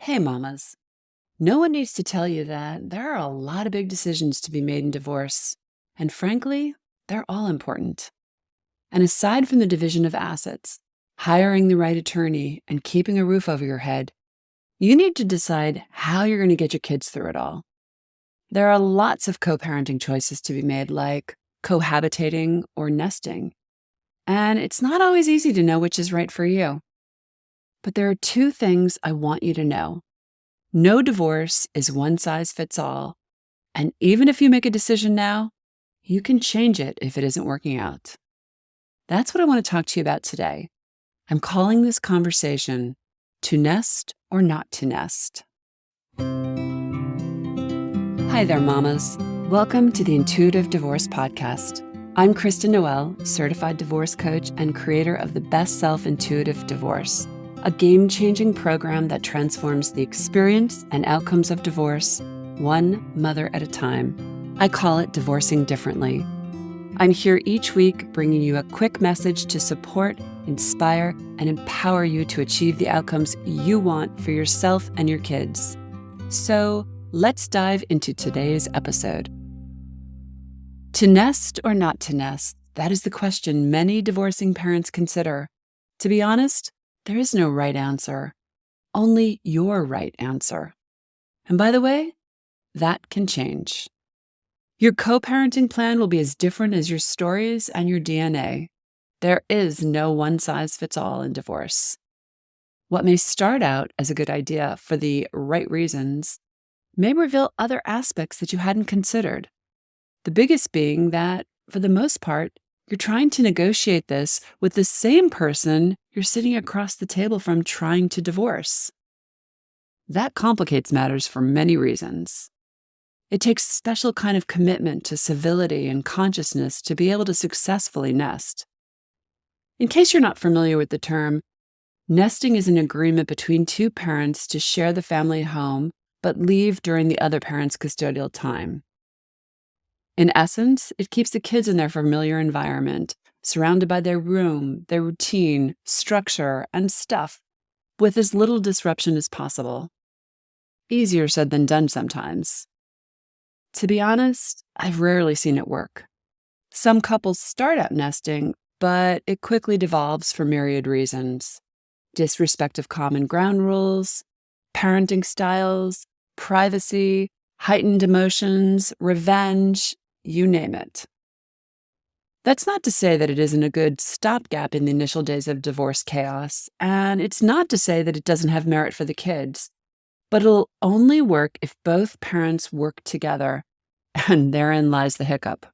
Hey, mamas. No one needs to tell you that there are a lot of big decisions to be made in divorce. And frankly, they're all important. And aside from the division of assets, hiring the right attorney, and keeping a roof over your head, you need to decide how you're going to get your kids through it all. There are lots of co parenting choices to be made, like cohabitating or nesting. And it's not always easy to know which is right for you. But there are two things I want you to know. No divorce is one size fits all. And even if you make a decision now, you can change it if it isn't working out. That's what I want to talk to you about today. I'm calling this conversation To Nest or Not to Nest. Hi there, mamas. Welcome to the Intuitive Divorce Podcast. I'm Kristen Noel, certified divorce coach and creator of the Best Self Intuitive Divorce, a game-changing program that transforms the experience and outcomes of divorce, one mother at a time. I call it Divorcing Differently. I'm here each week bringing you a quick message to support, inspire, and empower you to achieve the outcomes you want for yourself and your kids. So let's dive into today's episode. To nest or not to nest? That is the question many divorcing parents consider. To be honest, there is no right answer, only your right answer. And by the way, that can change. Your co-parenting plan will be as different as your stories and your DNA. There is no one-size-fits-all in divorce. What may start out as a good idea for the right reasons may reveal other aspects that you hadn't considered. The biggest being that, for the most part, you're trying to negotiate this with the same person you're sitting across the table from trying to divorce. That complicates matters for many reasons. It takes a special kind of commitment to civility and consciousness to be able to successfully nest. In case you're not familiar with the term, nesting is an agreement between two parents to share the family home, but leave during the other parent's custodial time. In essence, it keeps the kids in their familiar environment, surrounded by their room, their routine, structure, and stuff, with as little disruption as possible. Easier said than done sometimes. To be honest, I've rarely seen it work. Some couples start out nesting, but it quickly devolves for myriad reasons. Disrespect of common ground rules, parenting styles, privacy, heightened emotions, revenge, you name it. That's not to say that it isn't a good stopgap in the initial days of divorce chaos, and it's not to say that it doesn't have merit for the kids, but it'll only work if both parents work together, and therein lies the hiccup.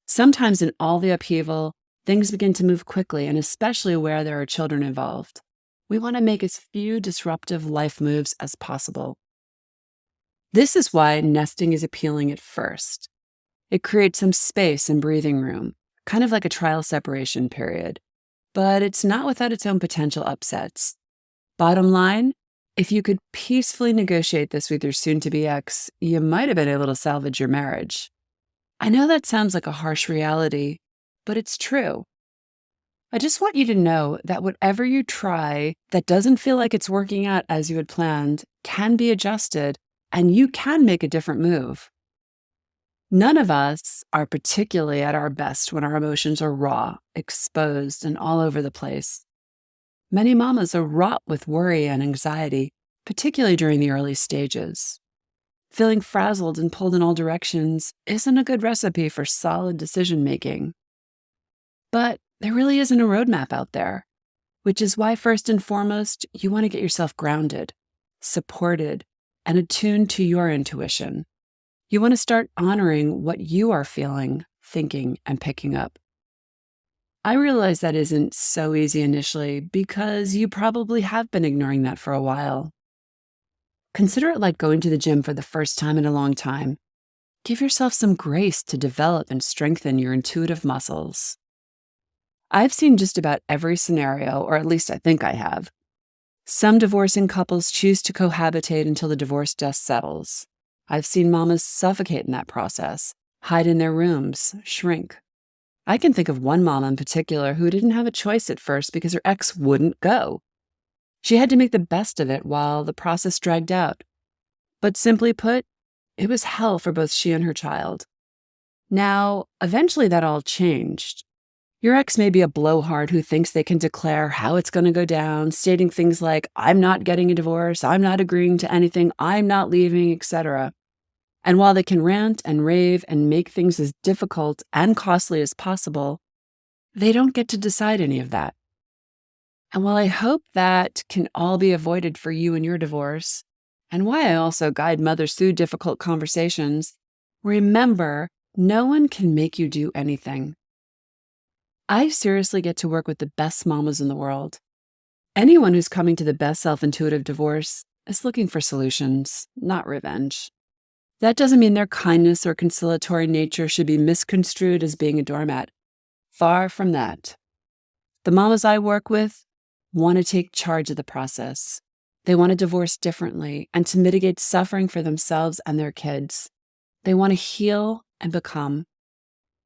Sometimes in all the upheaval, things begin to move quickly, and especially where there are children involved. We want to make as few disruptive life moves as possible. This is why nesting is appealing at first. It creates some space and breathing room, kind of like a trial separation period. But it's not without its own potential upsets. Bottom line, if you could peacefully negotiate this with your soon-to-be ex, you might have been able to salvage your marriage. I know that sounds like a harsh reality, but it's true. I just want you to know that whatever you try that doesn't feel like it's working out as you had planned can be adjusted, and you can make a different move. None of us are particularly at our best when our emotions are raw, exposed, and all over the place. Many mamas are wrought with worry and anxiety, particularly during the early stages. Feeling frazzled and pulled in all directions isn't a good recipe for solid decision-making. But there really isn't a roadmap out there, which is why first and foremost, you want to get yourself grounded, supported, and attuned to your intuition. You want to start honoring what you are feeling, thinking, and picking up. I realize that isn't so easy initially because you probably have been ignoring that for a while. Consider it like going to the gym for the first time in a long time. Give yourself some grace to develop and strengthen your intuitive muscles. I've seen just about every scenario, or at least I think I have. Some divorcing couples choose to cohabitate until the divorce dust settles. I've seen mamas suffocate in that process, hide in their rooms, shrink. I can think of one mama in particular who didn't have a choice at first because her ex wouldn't go. She had to make the best of it while the process dragged out. But simply put, it was hell for both she and her child. Now, eventually that all changed. Your ex may be a blowhard who thinks they can declare how it's going to go down, stating things like, I'm not getting a divorce, I'm not agreeing to anything, I'm not leaving, etc. And while they can rant and rave and make things as difficult and costly as possible, they don't get to decide any of that. And while I hope that can all be avoided for you and your divorce, and why I also guide mothers through difficult conversations, remember, no one can make you do anything. I seriously get to work with the best mamas in the world. Anyone who's coming to the best self-intuitive divorce is looking for solutions, not revenge. That doesn't mean their kindness or conciliatory nature should be misconstrued as being a doormat. Far from that. The mamas I work with want to take charge of the process. They want to divorce differently and to mitigate suffering for themselves and their kids. They want to heal and become.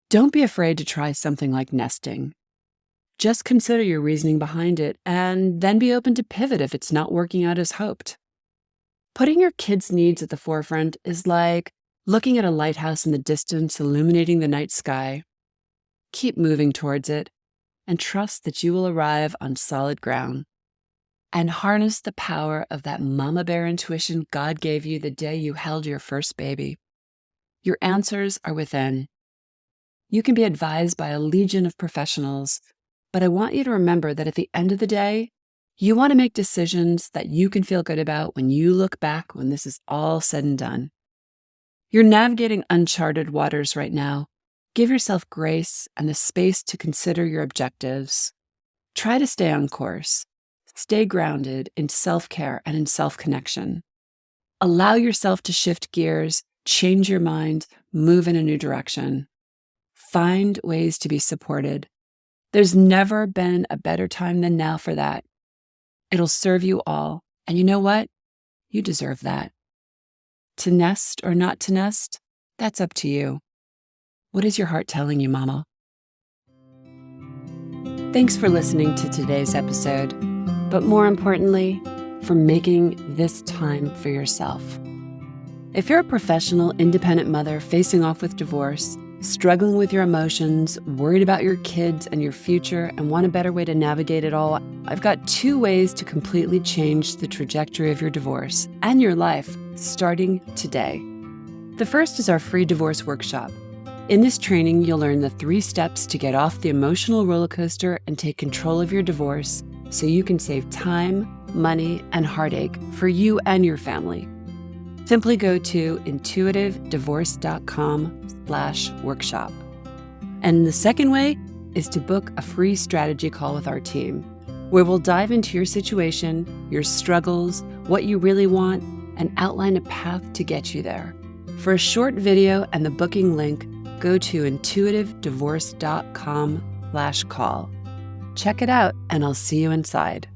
Don't be afraid to try something like nesting. Just consider your reasoning behind it and then be open to pivot if it's not working out as hoped. Putting your kids' needs at the forefront is like looking at a lighthouse in the distance illuminating the night sky. Keep moving towards it and trust that you will arrive on solid ground. And harness the power of that mama bear intuition God gave you the day you held your first baby. Your answers are within. You can be advised by a legion of professionals, but I want you to remember that at the end of the day, you want to make decisions that you can feel good about when you look back when this is all said and done. You're navigating uncharted waters right now. Give yourself grace and the space to consider your objectives. Try to stay on course. Stay grounded in self-care and in self-connection. Allow yourself to shift gears, change your mind, move in a new direction. Find ways to be supported. There's never been a better time than now for that. It'll serve you all. And you know what? You deserve that. To nest or not to nest, that's up to you. What is your heart telling you, Mama? Thanks for listening to today's episode, but more importantly, for making this time for yourself. If you're a professional, independent mother facing off with divorce, struggling with your emotions, worried about your kids and your future, and want a better way to navigate it all, I've got 2 ways to completely change the trajectory of your divorce and your life starting today. The first is our free divorce workshop. In this training, you'll learn the 3 steps to get off the emotional roller coaster and take control of your divorce so you can save time, money, and heartache for you and your family. Simply go to intuitivedivorce.com/workshop. And the second way is to book a free strategy call with our team, where we'll dive into your situation, your struggles, what you really want, and outline a path to get you there. For a short video and the booking link, go to intuitivedivorce.com/call. Check it out, and I'll see you inside.